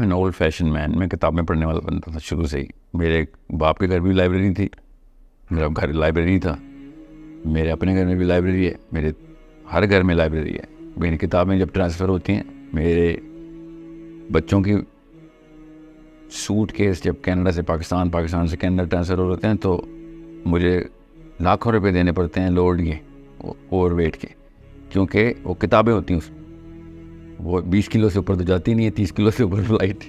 An old fashion man, मैं किताबें पढ़ने वाला बनता था शुरू से ही। मेरे बाप के घर भी लाइब्रेरी थी, मेरा घर लाइब्रेरी था, मेरे अपने घर में भी लाइब्रेरी है, मेरे हर घर में लाइब्रेरी है। मेरी किताबें जब ट्रांसफ़र होती हैं, मेरे बच्चों की सूट केस जब कनाडा से पाकिस्तान, पाकिस्तान से कनाडा ट्रांसफ़र हो जाते हैं तो मुझे लाखों रुपए देने पड़ते हैं लोड के, ओवर वेट के, क्योंकि वो किताबें होती हैं उसमें। वो 20 किलो से ऊपर तो जाती नहीं है, 30 किलो से ऊपर फ्लाइट।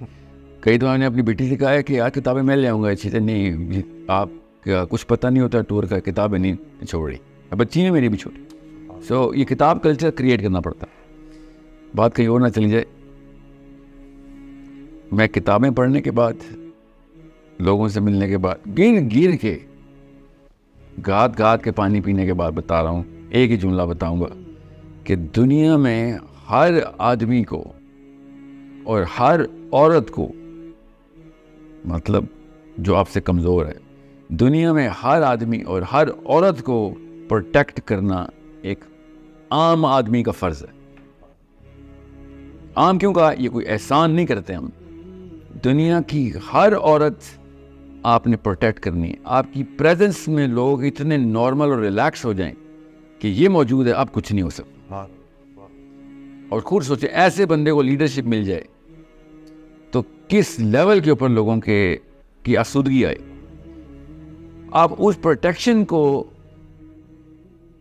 कई तो मैंने अपनी बेटी से कहा है कि यार किताबें मैं ले आऊँगा अच्छी से। नहीं, आप क्या कुछ पता नहीं होता टूर का, किताबें नहीं छोड़ी। अब बच्ची है मेरी भी छोटी। सो ये किताब कल्चर क्रिएट करना पड़ता है। बात कहीं और ना चली जाए। मैं किताबें पढ़ने के बाद, लोगों से मिलने के बाद, गिर गिर के, गाद गाद के पानी पीने के बाद बता रहा हूँ, एक ही जुमला बताऊँगा कि दुनिया में हर आदमी को और हर औरत को, मतलब जो आपसे कमज़ोर है, दुनिया में हर आदमी और हर औरत को प्रोटेक्ट करना एक आम आदमी का फ़र्ज़ है। आम क्यों कहा? ये कोई एहसान नहीं करते हम। दुनिया की हर औरत आपने प्रोटेक्ट करनी है। आपकी प्रेजेंस में लोग इतने नॉर्मल और रिलैक्स हो जाएं कि ये मौजूद है, आप कुछ नहीं हो सकता। और खुद सोचे, ऐसे बंदे को लीडरशिप मिल जाए तो किस लेवल के ऊपर लोगों की आसूदगी आए। आप उस प्रोटेक्शन को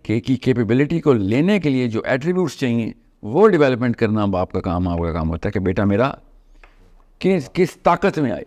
की कैपेबिलिटी को लेने के लिए जो एट्रीब्यूट्स चाहिए वो डेवलपमेंट करना बाप का काम, आपका काम होता है कि बेटा मेरा किस ताकत में आए।